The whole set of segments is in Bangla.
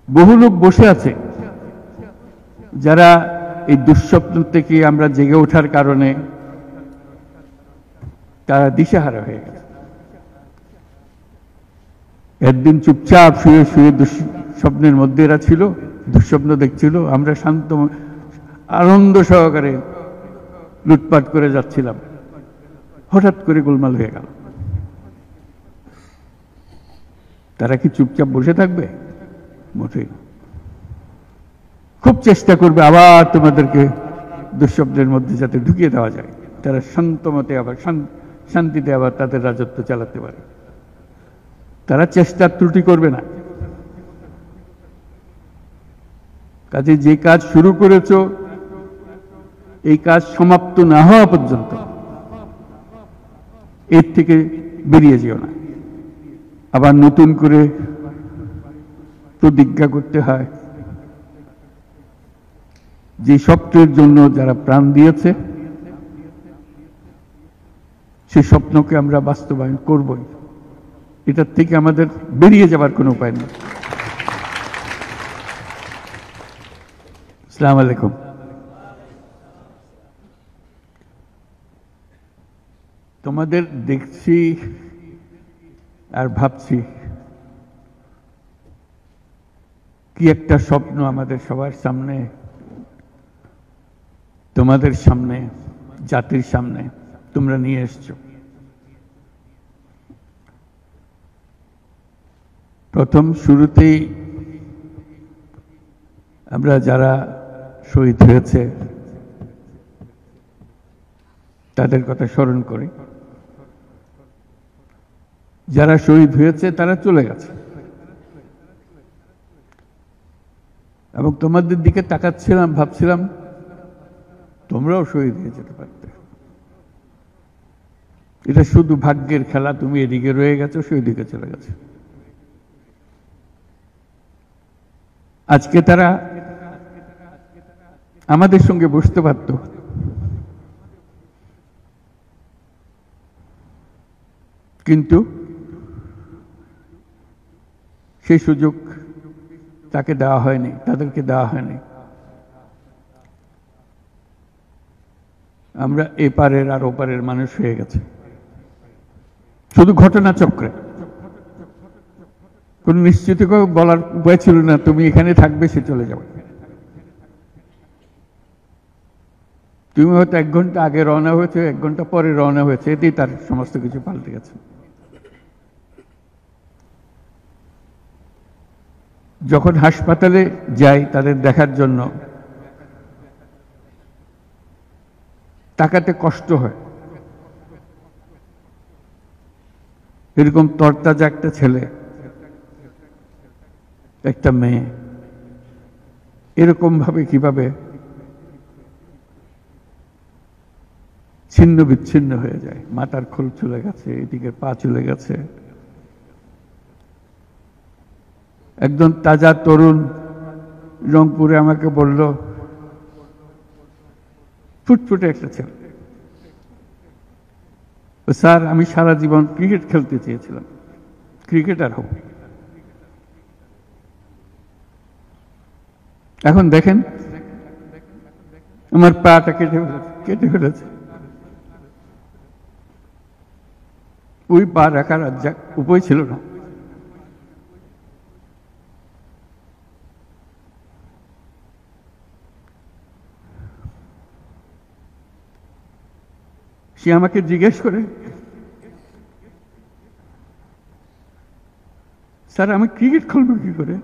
বহু লোক বসে আছে যারা এই দুঃস্বপ্ন থেকে আমরা জেগে ওঠার কারণে তারা দিশেহারা হয়ে গেছে। একদিন চুপচাপ শুয়ে শুয়ে দুঃস্বপ্নের মধ্যে এরা ছিল, দুঃস্বপ্ন দেখছিল, আমরা শান্ত আনন্দ সহকারে লুটপাট করে যাচ্ছিলাম, হঠাৎ করে গোলমাল হয়ে গেল। তারা কি চুপচাপ বসে থাকবে? মোটেই। খুব চেষ্টা করবে আবার তোমাদেরকে দুঃস্বপ্নের মধ্যে যাতে ঢুকিয়ে দেওয়া যায়, তারা শান্তমতে আবার শান্তিতে আবার তাদের রাজত্ব চালাতে পারে। তারা চেষ্টার ত্রুটি করবে না। কাজে যে কাজ শুরু করেছো এই কাজ সমাপ্ত না হওয়া পর্যন্ত এর থেকে বেরিয়ে যেও না। আবার নতুন করে প্রতিজ্ঞা করতে হয়। যে স্বপ্নের জন্য যারা প্রাণ দিয়েছে সেই স্বপ্নকে আমরা বাস্তবায়ন করবই। এটার থেকে আমাদের বেরিয়ে যাবার কোনো উপায় নেই। আসসালামু আলাইকুম। তোমাদের দেখছি আর ভাবছি কি একটা স্বপ্ন আমাদের সবার সামনে, তোমাদের সামনে, জাতির সামনে তোমরা নিয়ে এসছো। প্রথম শুরুতেই আমরা যারা শহীদ হয়েছে তাদের কথা স্মরণ করি। যারা শহীদ হয়েছে তারা চলে গেছে এবং তোমাদের দিকে তাকাচ্ছিলাম, ভাবছিলাম তোমরাও শহীদ হয়ে যেতে পারতে। এটা শুধু ভাগ্যের খেলা, তুমি এদিকে রয়ে গেছো, সেই দিকে চলে গেছে। আজকে তারা আমাদের সঙ্গে বসতে পারত, কিন্তু সেই সুযোগ তাকে দেওয়া হয়নি, তাদেরকে দেওয়া হয়নি। আমরা এপারের আর ওপারের মানুষ হয়ে গেছে শুধু ঘটনা চক্রে। কোন নিশ্চিত বলার উপায় ছিল না তুমি এখানে থাকবে, সে চলে যাবে। তুমি হয়তো 1 ঘন্টা আগে রওনা হয়েছে, 1 ঘন্টা পরে রওনা হয়েছে, এতেই তার সমস্ত কিছু পাল্টে গেছে। যখন হাসপাতালে যাই তাদের দেখার জন্য, তাকাতে কষ্ট হয়। এরকম তরতাজা একটা ছেলে, একটা মেয়ে এরকম ভাবে কিভাবে ছিন্ন বিচ্ছিন্ন হয়ে যায়। মাথার খোল চলে গেছে, এদিকে পা চলে গেছে। একজন তাজা তরুণ রংপুরে আমাকে বলল, ফুটফুটে একটা ছেলে, স্যার আমি সারা জীবন ক্রিকেট খেলতে চেয়েছিলাম, ক্রিকেটার হব। এখন দেখেন আমার পাটা কেটে ফেলেছে। ওই পা রাখার উপায় ছিল না। সে আমাকে জিজ্ঞেস করে, স্যার আমি ক্রিকেট খেলবো কি করে?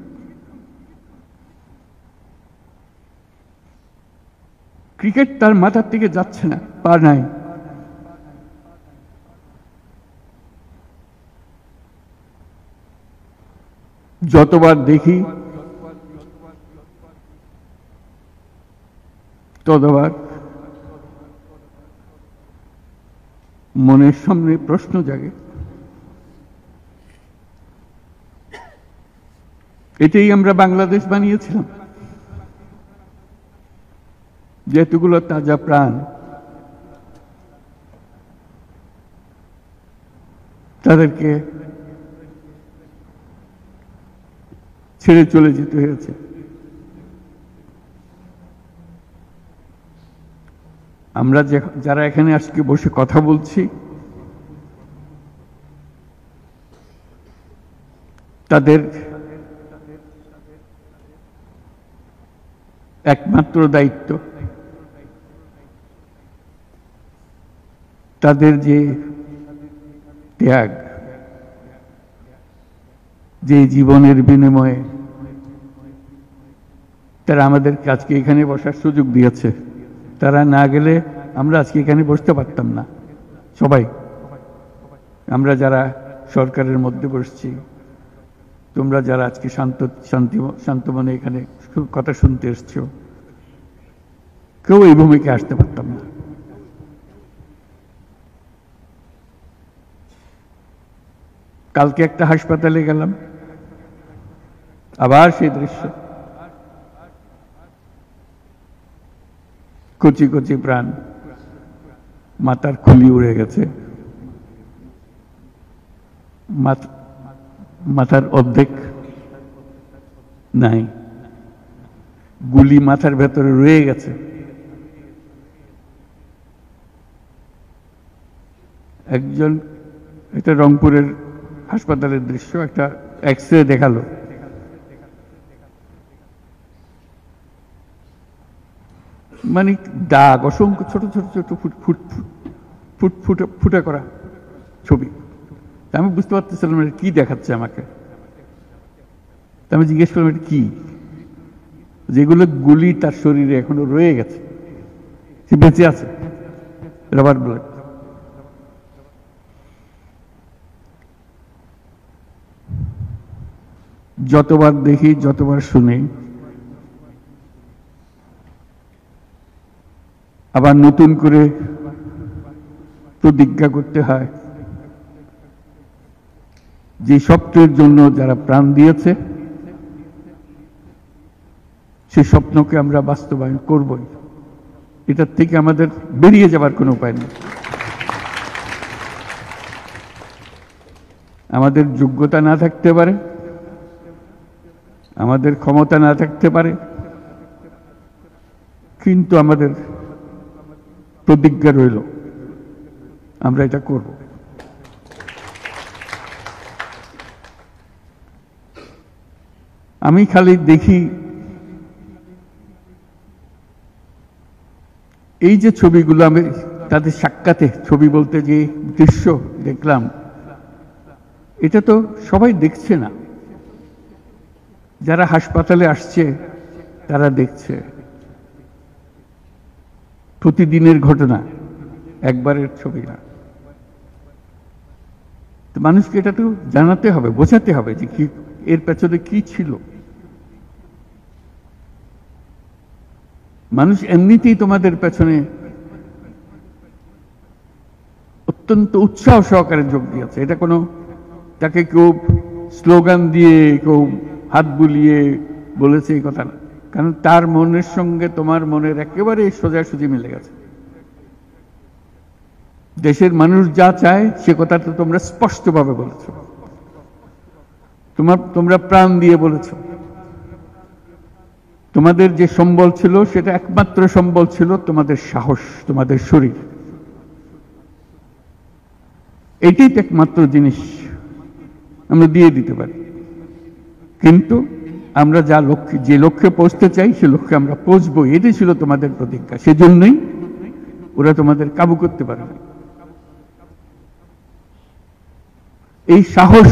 ক্রিকেট তার মাথার থেকে যাচ্ছে না, পা নাই। যতবার দেখি ততবার মনের সামনে প্রশ্ন জাগে। এটাই আমরা বাংলাদেশ বানিয়েছিলাম, যেগুলো তাজা প্রাণ তাদেরকে ছেড়ে চলে যেতে হয়েছে। আমরা যারা এখানে আজকে বসে কথা বলছি, তাদের একমাত্র দায়িত্ব তাদের যে ত্যাগ, যে জীবনের বিনিময়ে তারা আমাদেরকে আজকে এখানে বসার সুযোগ দিয়েছে। তারা না গেলে আমরা আজকে এখানে বসতে পারতাম না। সবাই আমরা যারা সরকারের মধ্যে বসছি, তোমরা যারা আজকে শান্ত মনে এখানে কথা শুনতে এসছো, কেউ এই ভূমিকে আসতে পারতাম না। কালকে একটা হাসপাতালে গেলাম, আবার সেই দৃশ্য, কচি কচি প্রাণ, মাথার খুলি উড়ে গেছে, মাথার অর্ধেক নাই, গুলি মাথার ভেতরে রয়ে গেছে। একজন, এটা রংপুরের হাসপাতালের দৃশ্য, একটা এক্স-রে দেখালো, মানে দাগ, অসংখ্য ছোট ছোট ছোট ফুটা করা ছবি। আমি বুঝতে পারতেছিলাম এটা কি দেখাচ্ছে আমাকে। আমি জিজ্ঞেস করলাম এটা কি? যেগুলো গুলি তার শরীরে এখনো রয়ে গেছে, সে বেঁচে আছে, রবার্ট ব্লাড। যতবার দেখি, যতবার শুনি, আবার নতুন করে প্রতিজ্ঞা করতে হয় যে স্বপ্নের জন্য যারা প্রাণ দিয়েছে সে স্বপ্নকে আমরা বাস্তবায়ন করবই। এটার থেকে আমাদের বেরিয়ে যাবার কোনো উপায় নেই। আমাদের যোগ্যতা না থাকতে পারে, আমাদের ক্ষমতা না থাকতে পারে, কিন্তু আমাদের প্রতিজ্ঞা রইল আমরা এটা করব। আমি খালি দেখি এই যে ছবিগুলো, আমি তাদের সাক্ষাতে ছবি বলতে যে দৃশ্য দেখলাম, এটা তো সবাই দেখছে না। যারা হাসপাতালে আসছে তারা দেখছে, প্রতিদিনের ঘটনা, একবারের ছবি না। তো মানুষকে এটা তো জানাতে হবে, বোঝাতে হবে যে কি এর পেছনে কি ছিল। মানুষ এমনিতেই তোমাদের পেছনে অত্যন্ত উৎসাহ সহকারে যোগ দিয়েছে। এটা কোনো তাকে কেউ স্লোগান দিয়ে, কেউ হাত বুলিয়ে বলেছে এই কথা না, কারণ তার মনের সঙ্গে তোমার মনের একেবারে সোজাসুজি মিলে গেছে। দেশের মানুষ যা চায় সে কথাটা তোমরা স্পষ্টভাবে বলেছ, তোমরা প্রাণ দিয়ে বলেছ। তোমাদের যে সম্বল ছিল সেটা একমাত্র সম্বল ছিল তোমাদের সাহস, তোমাদের শরীর। এটাই তো একমাত্র জিনিস আমরা দিয়ে দিতে পারি। কিন্তু আমরা যে লক্ষ্যে পৌঁছতে চাই সে লক্ষ্যে আমরা পৌঁছবো, এটাই ছিল তোমাদের প্রতিজ্ঞা। সেজন্যই ওরা তোমাদের কাবু করতে পারে না। এই সাহস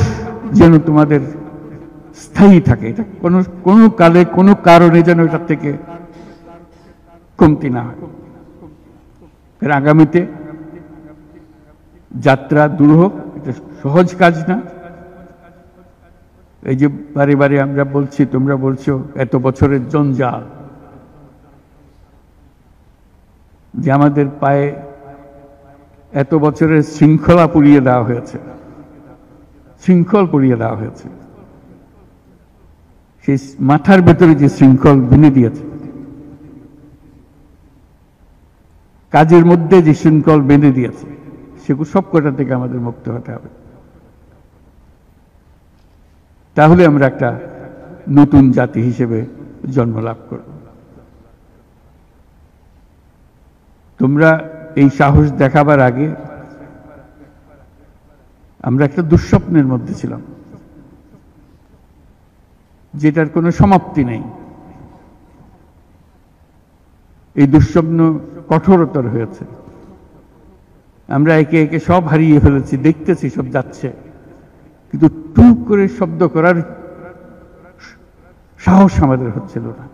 যেন তোমাদের স্থায়ী থাকে, এটা কোনো কালে কোনো কারণে যেন এটার থেকে কমতি না হয়। এর আগামীতে যাত্রা দূর হোক, এটা সহজ কাজ না। এই যে বারে বারে আমরা বলছি, তোমরা বলছো এত বছরের জঞ্জাল, যে আমাদের পায়ে এত বছরের শৃঙ্খলা পুড়িয়ে দেওয়া হয়েছে, শৃঙ্খল পুড়িয়ে দেওয়া হয়েছে। সেই মাথার ভেতরে যে শৃঙ্খল বেঁধে দিয়েছে, কাজের মধ্যে যে শৃঙ্খল বেঁধে দিয়েছে, সেগুলো সব কটা থেকে আমাদের মুক্ত হতে হবে। তাহলে আমরা একটা নতুন জাতি হিসেবে জন্ম লাভ করবে। তোমরা এই সাহস দেখাবার আগে আমরা একটা দুঃস্বপ্নের মধ্যে ছিলাম, যেটার কোনো সমাপ্তি নেই। এই দুঃস্বপ্ন কঠোরতর হয়েছে। আমরা একে একে সব হারিয়ে ফেলেছি, দেখতেছি সব যাচ্ছে, কিন্তু টুক করে শব্দ করার সাহস আমাদের হচ্ছিল না।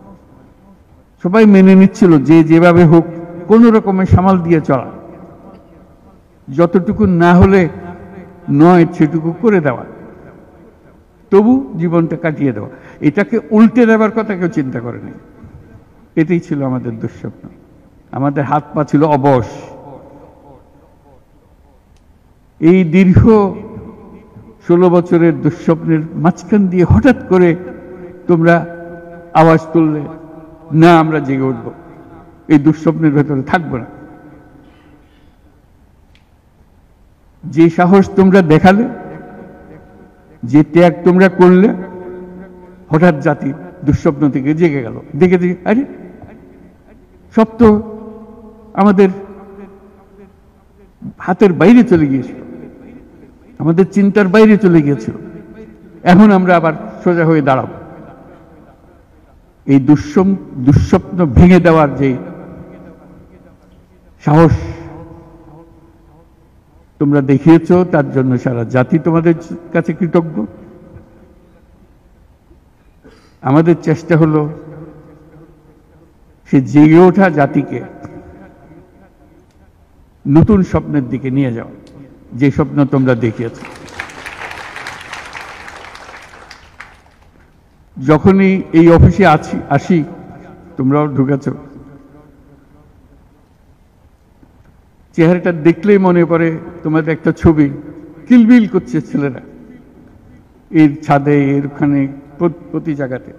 সবাই মেনে নিচ্ছিল যে যেভাবে হোক কোন রকমের সামাল দিয়ে চলা, যতটুকু না হলে নয় সেটুকু করে দেওয়া, তবু জীবনটা কাটিয়ে দেওয়া। এটাকে উল্টে দেওয়ার কথা কেউ চিন্তা করেনি। এটাই ছিল আমাদের দুঃস্বপ্ন। আমাদের হাত পা ছিল অবশ। এই দীর্ঘ 16 বছরের দুঃস্বপ্নের মাঝখান দিয়ে হঠাৎ করে তোমরা আওয়াজ তুললে, না আমরা জেগে উঠব, এই দুঃস্বপ্নের ভেতরে থাকবো না। যে সাহস তোমরা দেখালে, যে ত্যাগ তোমরা করলে, হঠাৎ জাতি দুঃস্বপ্ন থেকে জেগে গেল। দেখে দেখে আরে সব তো আমাদের হাতের বাইরে চলে গিয়েছিল, আমাদের চিন্তার বাইরে চলে গিয়েছিল, এখন আমরা আবার সোজা হয়ে দাঁড়াবো। এই দুঃস্বপ্ন ভেঙে দেওয়ার যে সাহস তোমরা দেখিয়েছ, তার জন্য সারা জাতি তোমাদের কাছে কৃতজ্ঞ। আমাদের চেষ্টা হলো সে জেগে ওঠা জাতিকে নতুন স্বপ্নের দিকে নিয়ে যাওয়া, যে স্বপ্ন তোমরা দেখিয়েছ। যখনই এই অফিসে আসি, তোমরাও ঢুকেছ, চেহারাটা দেখলেই মনে পড়ে তোমাদের একটা ছবি। কিলবিল করছে ছেলেরা, এর ছাদে, এর ওখানে, প্রতি জায়গাতে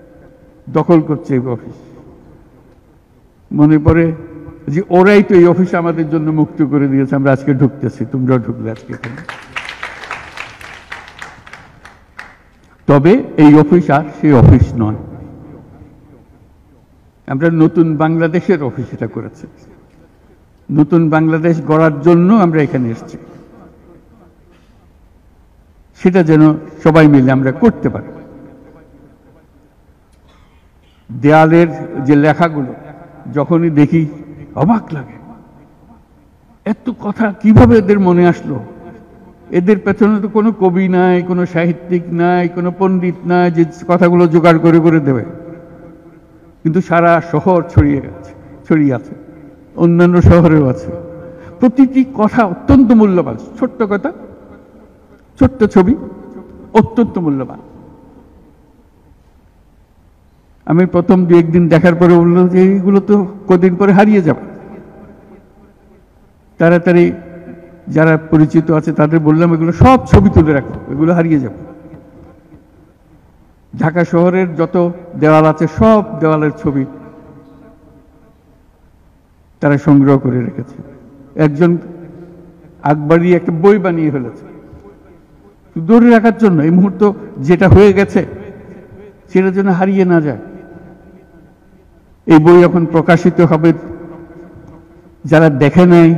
দখল করছে এই অফিস। মনে পড়ে যে ওরাই তো এই অফিস আমাদের জন্য মুক্ত করে দিয়েছে, আমরা আজকে ঢুকতেছি, তোমরাও ঢুকলে আজকে এখানে। তবে এই অফিস আর সেই অফিস নয়। আমরা নতুন বাংলাদেশের অফিস এটা করেছি। নতুন বাংলাদেশ গড়ার জন্য আমরা এখানে এসেছি, সেটা যেন সবাই মিলে আমরা করতে পারি। দেয়ালের যে লেখাগুলো যখনই দেখি অবাক লাগে, এত কথা কিভাবে এদের মনে আসলো। এদের পেছনে তো কোনো কবি নাই, কোনো সাহিত্যিক নাই, কোনো পণ্ডিত নাই যে কথাগুলো জোগাড় করে করে দেবে, কিন্তু সারা শহর ছড়িয়ে আছে, অন্যান্য শহরেও আছে। প্রতিটি কথা অত্যন্ত মূল্যবান। ছোট্ট কথা, ছোট্ট ছবি, অত্যন্ত মূল্যবান। আমি প্রথম 2-1 দিন দেখার পরে বললো যে এইগুলো তো কদিন পরে হারিয়ে যাবে। তাড়াতাড়ি যারা পরিচিত আছে তাদের বললাম এগুলো সব ছবি তুলে রাখো, এগুলো হারিয়ে যাবে। ঢাকা শহরের যত দেওয়াল আছে সব দেওয়ালের ছবি তারা সংগ্রহ করে রেখেছে। একজন আকবরী একটা বই বানিয়ে ফেলেছে ধরে রাখার জন্য, এই মুহূর্ত যেটা হয়ে গেছে সেটা যেন হারিয়ে না যায়। এই বই এখন প্রকাশিত হবে। যারা দেখে নাই,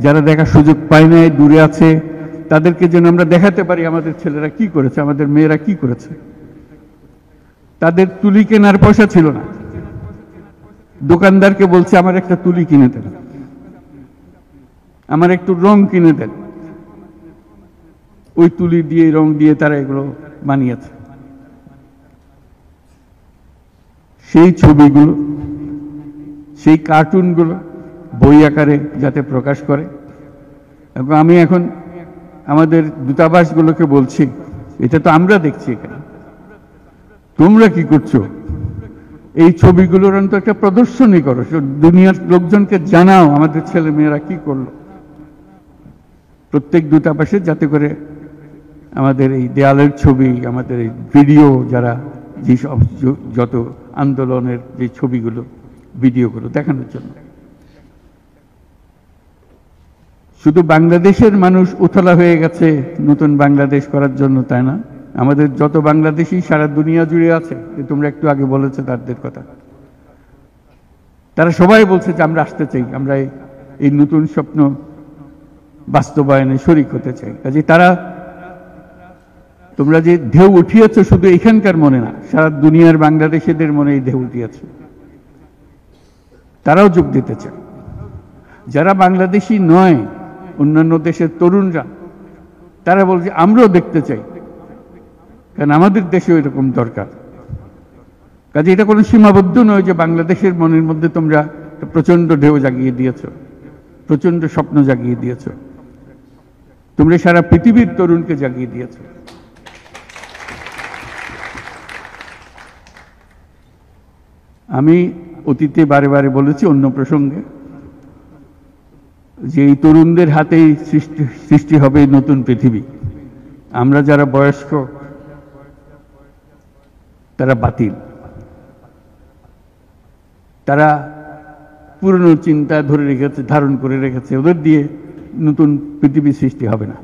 যারা দেখার সুযোগ পায় নাই, দূরে আছে, তাদেরকে যেন আমরা দেখাতে পারি আমাদের ছেলেরা কি করেছে, আমাদের মেয়েরা কি করেছে। তাদের তুলি কেনার পয়সা ছিল না, দোকানদারকে বলছে আমার একটা তুলি কিনে দেন, আমার একটু রং কিনে দেন। ওই তুলি দিয়ে, রং দিয়ে তারা এগুলো বানিয়েছে। সেই ছবিগুলো, সেই কার্টুনগুলো বই আকারে যাতে প্রকাশ করে। এবং আমি এখন আমাদের দূতাবাসগুলোকে বলছি, এটা তো আমরা দেখছি এখানে, তোমরা কি করছো, এই ছবিগুলোর অন্তত একটা প্রদর্শনী করো, দুনিয়ার লোকজনকে জানাও আমাদের ছেলে মেয়েরা কি করলো। প্রত্যেক দূতাবাসে যাতে করে আমাদের এই দেয়ালের ছবি, আমাদের এই ভিডিও, যারা যেসব যত আন্দোলনের যে ছবিগুলো, ভিডিওগুলো দেখানোর জন্য। শুধু বাংলাদেশের মানুষ উতলা হয়ে গেছে নতুন বাংলাদেশ করার জন্য, তাই না? আমাদের যত বাংলাদেশি সারা দুনিয়া জুড়ে আছে, তোমরা একটু আগে বলেছো তাদের কথা, তারা সবাই বলছে যে আমরা আসতে চাই, আমরা এই নতুন স্বপ্ন বাস্তবায়নে শরিক হতে চাই। কাজে তারা, তোমরা যে ঢেউ উঠিয়েছ শুধু এখানকার মনে না, সারা দুনিয়ার বাংলাদেশিদের মনে এই ঢেউ উঠিয়েছ, তারাও যোগ দিতে চায়। যারা বাংলাদেশি নয়, অন্যান্য দেশের তরুণরা, তারা বলছে আমরাও দেখতে চাই, কারণ আমাদের দেশেও এরকম দরকার। কাজে এটা কোনো সীমাবদ্ধ নয় যে বাংলাদেশের মনের মধ্যে তোমরা প্রচন্ড ঢেউ জাগিয়ে দিয়েছ, প্রচন্ড স্বপ্ন জাগিয়ে দিয়েছ, তোমরা সারা পৃথিবীর তরুণকে জাগিয়ে দিয়েছ। আমি অতীতে বারে বারে বলেছি অন্য প্রসঙ্গে যে এই তরুণদের হাতেই সৃষ্টি হবে নতুন পৃথিবী। আমরা যারা বয়স্ক তারা বাতিল, তারা পুরনো চিন্তা ধরে রেখেছে, ধারণ করে রেখেছে, ওদের দিয়ে নতুন পৃথিবী সৃষ্টি হবে না।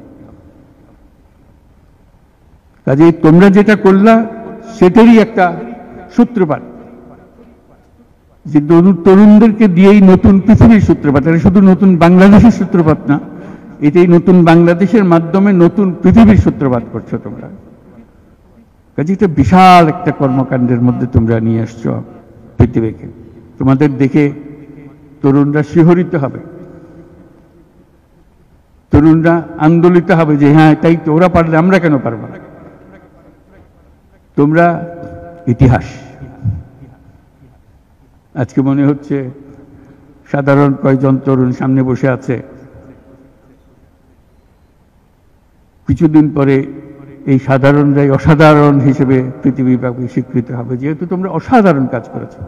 কাজেই তোমরা যেটা করলা সেটারই একটা সূত্রপাত, যে তরুণদেরকে দিয়েই নতুন পৃথিবীর সূত্রপাত। এটা শুধু নতুন বাংলাদেশের সূত্রপাত না, এটাই নতুন বাংলাদেশের মাধ্যমে নতুন পৃথিবীর সূত্রপাত করছো তোমরা। কাজে এটা বিশাল একটা কর্মকাণ্ডের মধ্যে তোমরা নিয়ে আসছো পৃথিবীকে। তোমাদের দেখে তরুণরা শিহরিত হবে, তরুণরা আন্দোলিত হবে যে হ্যাঁ তাই তো, ওরা পারলে আমরা কেন পারব না। তোমরা ইতিহাস। আজকে মনে হচ্ছে সাধারণ কয়েকজন তরুণ সামনে বসে আছে, কিছুদিন পরে এই সাধারণরাই অসাধারণ হিসেবে পৃথিবীব্যাপী স্বীকৃত হবে, যেহেতু তোমরা অসাধারণ কাজ করেছো।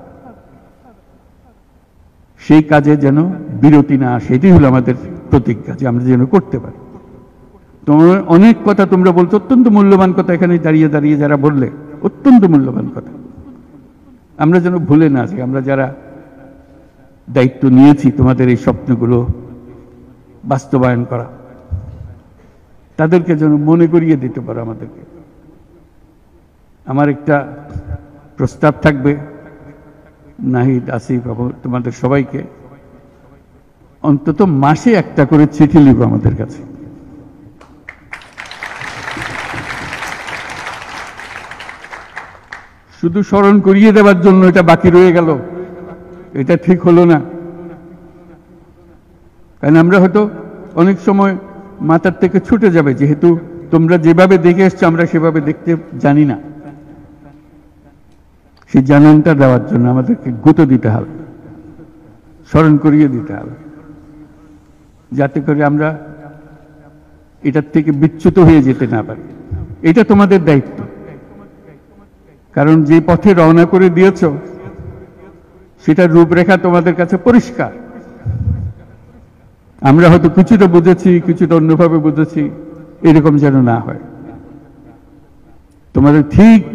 সেই কাজে যেন বিরতি না আসে, এটাই হলো আমাদের প্রতিজ্ঞা, যে আমরা যেন করতে পারি। তোমার অনেক কথা তোমরা বলছো, অত্যন্ত মূল্যবান কথা, এখানে দাঁড়িয়ে দাঁড়িয়ে যারা বললে অত্যন্ত মূল্যবান কথা। আমরা যেন ভুলে না যাই, আমরা যারা দায়িত্ব নিয়েছি তোমাদের এই স্বপ্নগুলো বাস্তবায়ন করা, তাদেরকে যেন মনে করিয়ে দিতে পারো আমাদেরকে। আমার একটা প্রস্তাব থাকবে, নাহিদ, আসিফ, তোমাদের সবাইকে অন্তত মাসে একটা করে চিঠি লিখো আমাদের কাছে। শুধু স্মরণ করিয়ে দেওয়ার জন্য এটা বাকি রয়ে গেল, এটা ঠিক হলো না। কারণ আমরা হয়তো অনেক সময় মাথার থেকে ছুটে যাবে, যেহেতু তোমরা যেভাবে দেখে এসছো আমরা সেভাবে দেখতে জানি না। সেই জানানটা দেওয়ার জন্য আমাদেরকে গুঁতো দিতে হবে, স্মরণ করিয়ে দিতে হবে, যাতে করে আমরা এটার থেকে বিচ্যুত হয়ে যেতে না পারি। এটা তোমাদের দায়িত্ব, কারণ যে পথে রওনা করে দিয়েছ সেটার রূপরেখা তোমাদের কাছে পরিষ্কার। আমরা হয়তো কিছুটা বুঝেছি, কিছুটা অন্যভাবে বুঝেছি, এরকম যেন না হয়। তোমাদের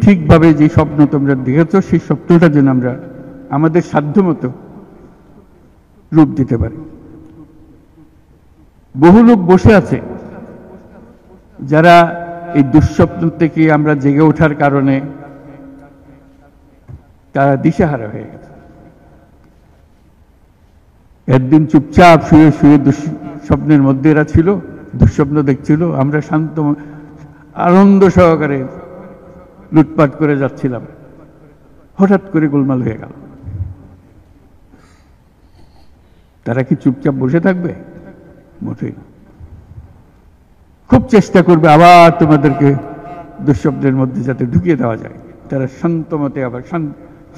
ঠিকভাবে যে স্বপ্ন তোমরা দেখেছ সেই স্বপ্নটা যেন আমরা আমাদের সাধ্যমতো রূপ দিতে পারি। বহু লোক বসে আছে যারা এই দুঃস্বপ্ন থেকে আমরা জেগে ওঠার কারণে তারা দিশেহারা হয়ে গেছে। একদিন চুপচাপ শুয়ে শুয়ে দুঃস্বপ্নের মধ্যে এরা ছিল, দুঃস্বপ্ন দেখছিল, আমরা শান্ত আনন্দ সহকারে লুটপাট করে যাচ্ছিলাম, হঠাৎ করে গোলমাল হয়ে গেল। তারা কি চুপচাপ বসে থাকবে? মোটেই। খুব চেষ্টা করবে আবার তোমাদেরকে দুঃস্বপ্নের মধ্যে যাতে ঢুকিয়ে দেওয়া যায়, তারা শান্তমতে আবার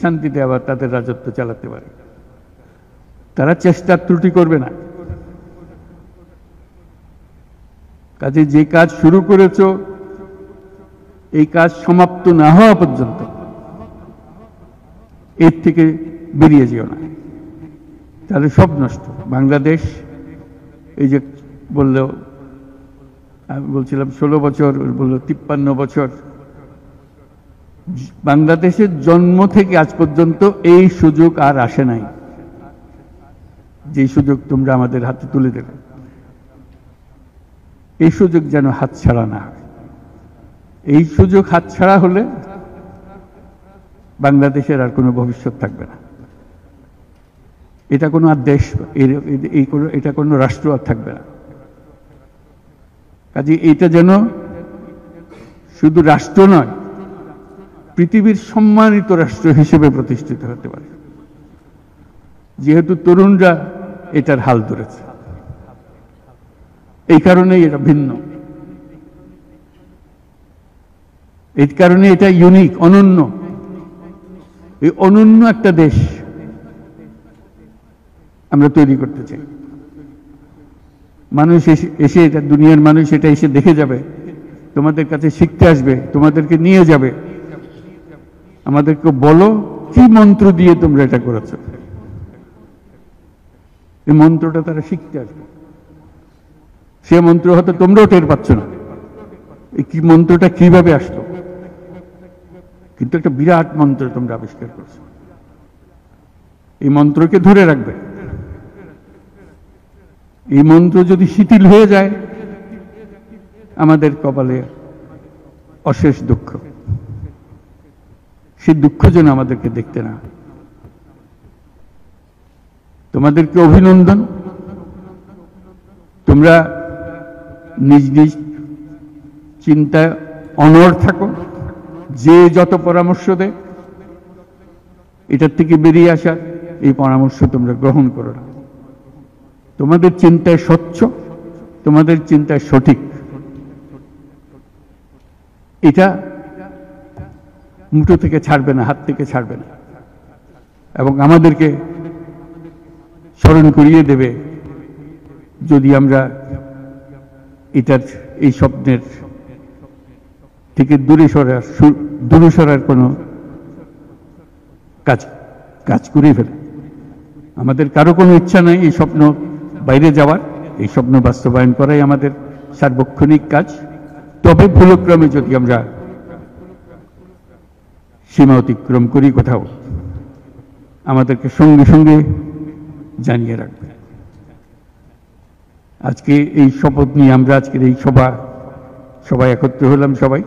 শান্তিতে আবার তাদের রাজত্ব চালাতে পারে। তারা চেষ্টার ত্রুটি করবে না। কাজে যে কাজ শুরু করেছ এই কাজ সমাপ্ত না হওয়া পর্যন্ত এর থেকে বেরিয়ে যেও না, তাহলে সব নষ্ট। বাংলাদেশ এই যে বললো, আমি বলছিলাম 16 বছর, বললো 53 বছর। বাংলাদেশের জন্ম থেকে আজ পর্যন্ত এই সুযোগ আর আসে নাই, যে সুযোগ তোমরা আমাদের হাতে তুলে দেবে। এই সুযোগ যেন হাতছাড়া না হয়, এই সুযোগ হাতছাড়া হলে বাংলাদেশের আর কোনো ভবিষ্যৎ থাকবে না। এটা কোনো আর দেশ, এটা কোনো রাষ্ট্র আর থাকবে না। কাজে এটা যেন শুধু রাষ্ট্র নয়, পৃথিবীর সম্মানিত রাষ্ট্র হিসেবে প্রতিষ্ঠিত হতে পারে, যেহেতু তরুণরা এটার হাল ধরেছে। এই কারণেই এটা ভিন্ন, এই কারণে এটা ইউনিক, অনন্য। এই অনন্য একটা দেশ আমরা তৈরি করতে চাই। মানুষ এসে এটা, দুনিয়ার মানুষ এটা এসে দেখে যাবে, তোমাদের কাছে শিখতে আসবে, তোমাদেরকে নিয়ে যাবে, আমাদেরকে বলো কি মন্ত্র দিয়ে তোমরা এটা করেছো। এই মন্ত্রটা তারা শিখতে আসবে। সে মন্ত্র হয়তো তোমরাও টের পাচ্ছ না, এই কি মন্ত্রটা কিভাবে আসলো, কিন্তু একটা বিরাট মন্ত্র তোমরা আবিষ্কার করছো। এই মন্ত্রকে ধরে রাখবে। এই মন্ত্র যদি শিথিল হয়ে যায়, আমাদের কপালে অশেষ দুঃখ। সেই দুঃখ যেন আমাদেরকে দেখতে না। তোমাদেরকে অভিনন্দন। তোমরা নিজ নিজ চিন্তায় অনড় থাকো। যে যত পরামর্শ দেয়, এটার থেকে বেরিয়ে আসার এই পরামর্শ তোমরা গ্রহণ করো না। তোমাদের চিন্তায় স্বচ্ছ, তোমাদের চিন্তায় সঠিক, এটা মুঠো থেকে ছাড়বে না, হাত থেকে ছাড়বে না, এবং আমাদেরকে স্মরণ করিয়ে দেবে যদি আমরা এটার, এই স্বপ্নের থেকে দূরে সরার কোনো কাজ করে ফেলে। আমাদের কারো কোনো ইচ্ছা নাই এই স্বপ্ন বাইরে যাওয়ার, এই স্বপ্ন বাস্তবায়ন করাই আমাদের সার্বক্ষণিক কাজ। তবে ভুলক্রমে যদি আমরা সীমা অতিক্রম করি কোথাও, আমাদেরকে সঙ্গে সঙ্গে জানিয়ে রাখবে। আজকে এই শপথ নিয়ে আমরা আজকের এই সবাই একত্র হলাম। সবাই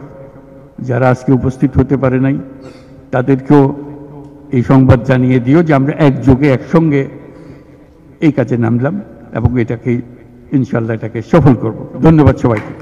যারা আজকে উপস্থিত হতে পারে নাই, তাদেরকেও এই সংবাদ জানিয়ে দিও যে আমরা একযোগে একসঙ্গে এই কাজে নামলাম এবং এটাকে ইনশাল্লাহ এটাকে সফল করব। ধন্যবাদ সবাইকে।